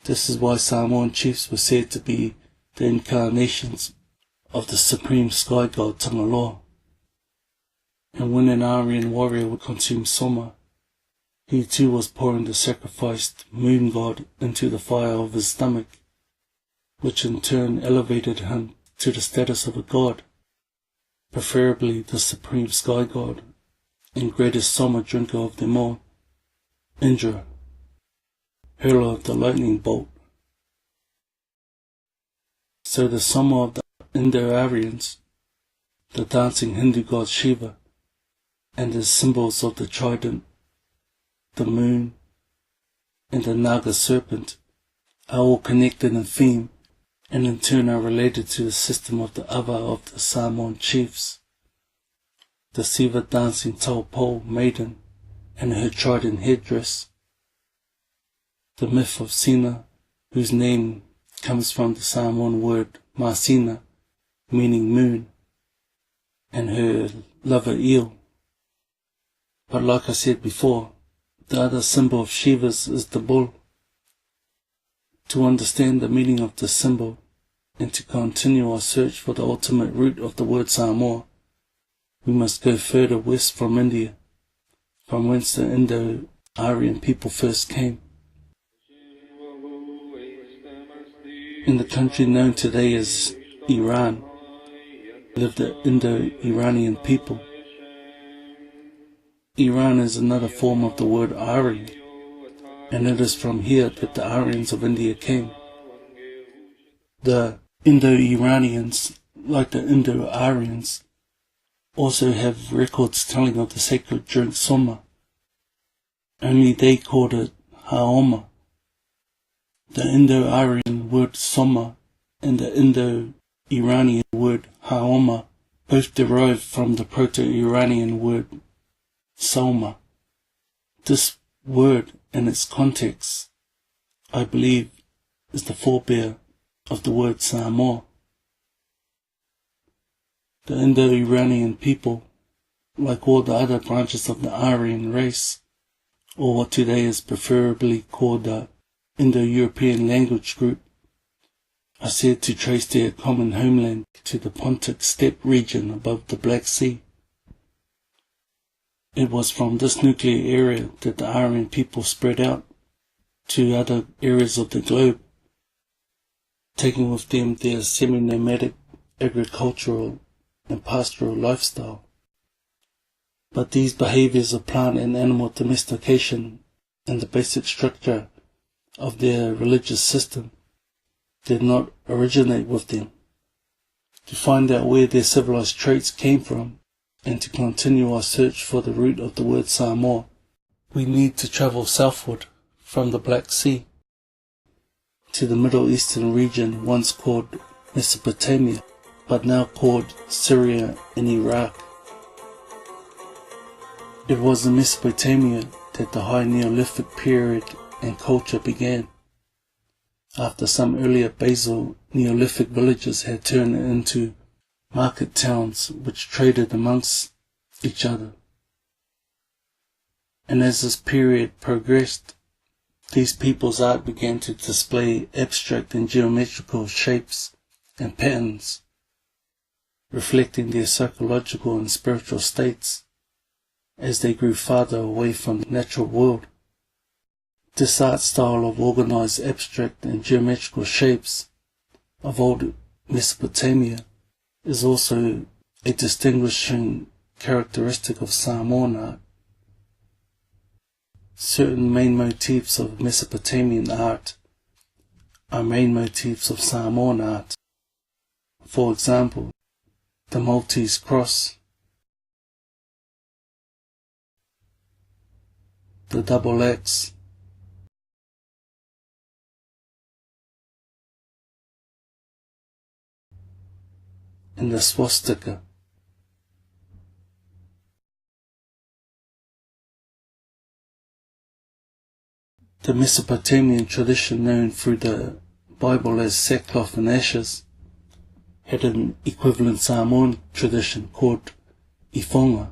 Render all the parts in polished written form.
This is why Samoan chiefs were said to be the incarnations of the supreme sky god Tangaloa. And when an Aryan warrior would consume soma, he too was pouring the sacrificed moon god into the fire of his stomach, which in turn elevated him to the status of a god, preferably the supreme sky god and greatest soma drinker of them all, Indra, hurler of the lightning bolt. So the soma of the Indo-Aryans, the dancing Hindu god Shiva, and the symbols of the trident, the moon, and the Naga serpent are all connected in theme and in turn are related to the system of the Ava of the Samoan chiefs. The Siva dancing taupo maiden and her trident headdress. The myth of Sina, whose name comes from the Samoan word Masina, meaning moon, and her lover eel. But like I said before, the other symbol of Shiva's is the bull. To understand the meaning of this symbol and to continue our search for the ultimate root of the word Samoa, we must go further west from India, from whence the Indo-Aryan people first came. In the country known today as Iran, lived the Indo-Iranian people. Iran is another form of the word Aryan, and it is from here that the Aryans of India came. The Indo-Iranians, like the Indo-Aryans, also have records telling of the sacred drink soma, only they called it haoma. The Indo-Aryan word soma and the Indo-Iranian word haoma both derived from the Proto-Iranian word soma. This word and its context, I believe, is the forebear of the word Samoa. The Indo-Iranian people, like all the other branches of the Aryan race, or what today is preferably called the Indo-European language group, are said to trace their common homeland to the Pontic steppe region above the Black Sea. It was from this nuclear area that the Aryan people spread out to other areas of the globe, taking with them their semi-nomadic, agricultural and pastoral lifestyle. But these behaviors of plant and animal domestication and the basic structure of their religious system did not originate with them. To find out where their civilized traits came from, and to continue our search for the root of the word Samoa, we need to travel southward from the Black Sea to the Middle Eastern region once called Mesopotamia, but now called Syria and Iraq. It was in Mesopotamia that the High Neolithic period and culture began, after some earlier basal Neolithic villages had turned into market towns which traded amongst each other. And as this period progressed, these people's art began to display abstract and geometrical shapes and patterns, reflecting their psychological and spiritual states as they grew farther away from the natural world. This art style of organized abstract and geometrical shapes of old Mesopotamia is also a distinguishing characteristic of Samoan art. Certain main motifs of Mesopotamian art are main motifs of Samoan art. For example, the Maltese cross, the double axe, and the swastika. The Mesopotamian tradition known through the Bible as sackcloth and ashes had an equivalent Samoan tradition called ifonga,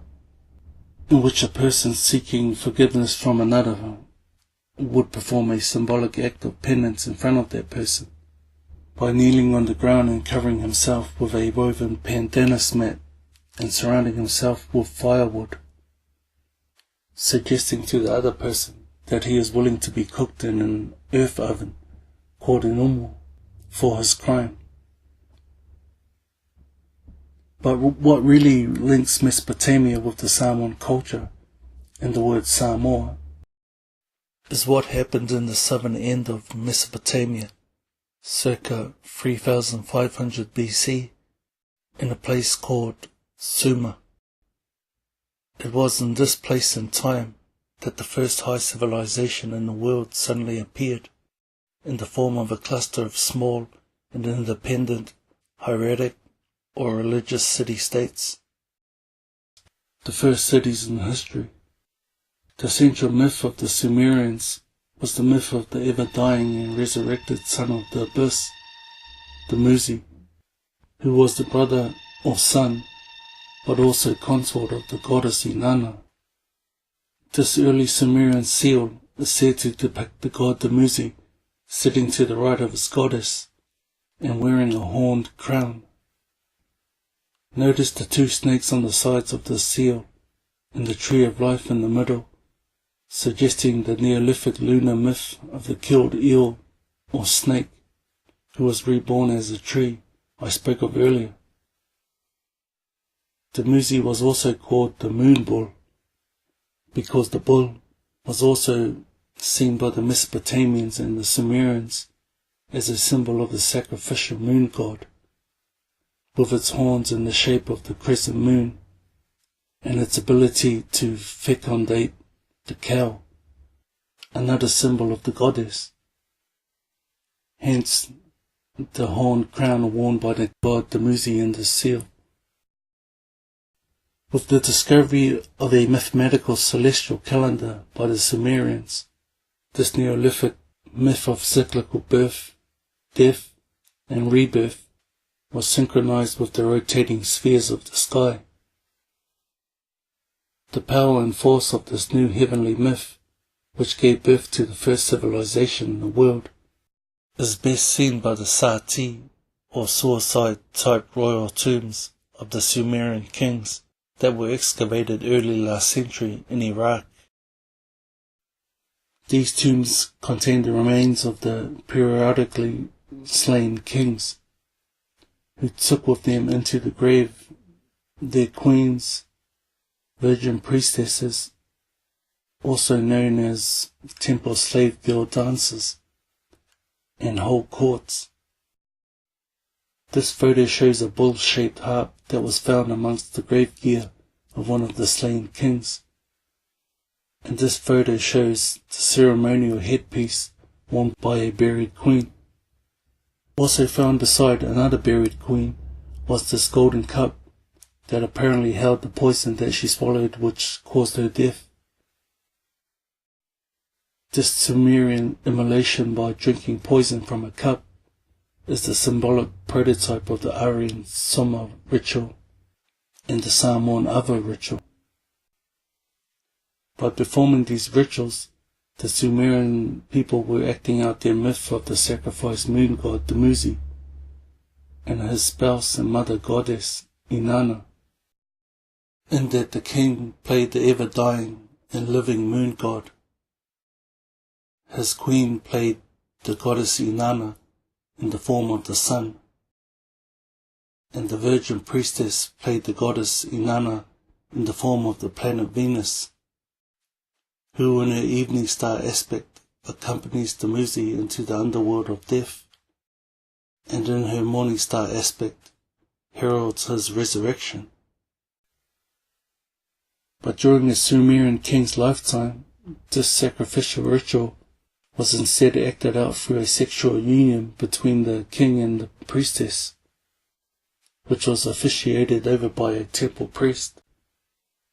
in which a person seeking forgiveness from another would perform a symbolic act of penance in front of that person by kneeling on the ground and covering himself with a woven pandanus mat and surrounding himself with firewood, suggesting to the other person that he is willing to be cooked in an earth oven called an umu for his crime. But what really links Mesopotamia with the Samoan culture and the word Samoa is what happened in the southern end of Mesopotamia, circa 3500 BC, in a place called Sumer. It was in this place and time that the first high civilization in the world suddenly appeared, in the form of a cluster of small and independent hieratic or religious city-states. The first cities in history. The central myth of the Sumerians was the myth of the ever-dying and resurrected son of the abyss, the Muzi, who was the brother or son, but also consort of the goddess Inanna. This early Sumerian seal is said to depict the god Muzi sitting to the right of his goddess and wearing a horned crown. Notice the two snakes on the sides of the seal and the tree of life in the middle, suggesting the Neolithic lunar myth of the killed eel or snake who was reborn as a tree I spoke of earlier. The Muzi was also called the moon bull because the bull was also seen by the Mesopotamians and the Sumerians as a symbol of the sacrificial moon god, with its horns in the shape of the crescent moon and its ability to fecundate the cow, another symbol of the goddess. Hence, the horned crown worn by the god Muzi in the seal. With the discovery of a mathematical celestial calendar by the Sumerians, this Neolithic myth of cyclical birth, death, and rebirth was synchronized with the rotating spheres of the sky. The power and force of this new heavenly myth, which gave birth to the first civilization in the world, is best seen by the Sati, or suicide-type royal tombs of the Sumerian kings that were excavated early last century in Iraq. These tombs contain the remains of the periodically slain kings, who took with them into the grave their queens, virgin priestesses, also known as temple slave girl dancers, and whole courts. This photo shows a bull-shaped harp that was found amongst the grave gear of one of the slain kings, and this photo shows the ceremonial headpiece worn by a buried queen. Also found beside another buried queen was this golden cup that apparently held the poison that she swallowed which caused her death. This Sumerian immolation by drinking poison from a cup is the symbolic prototype of the Aryan Soma ritual and the Samoan Ava ritual. By performing these rituals, the Sumerian people were acting out their myth of the sacrificed moon god Muzi and his spouse and mother goddess Inanna, in that the king played the ever-dying and living moon god. His queen played the goddess Inanna in the form of the sun, and the virgin priestess played the goddess Inanna in the form of the planet Venus, who in her evening star aspect accompanies the Muzi into the underworld of death, and in her morning star aspect heralds his resurrection. But during the Sumerian king's lifetime, this sacrificial ritual was instead acted out through a sexual union between the king and the priestess, which was officiated over by a temple priest.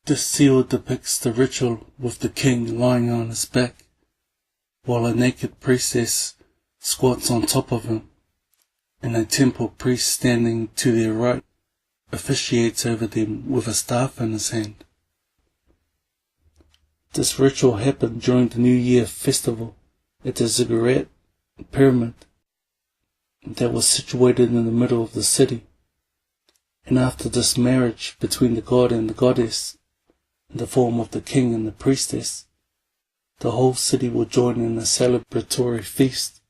This seal depicts the ritual with the king lying on his back, while a naked priestess squats on top of him, and a temple priest standing to their right officiates over them with a staff in his hand. This ritual happened during the New Year festival at the Ziggurat pyramid that was situated in the middle of the city. And after this marriage between the god and the goddess, in the form of the king and the priestess, the whole city will join in a celebratory feast.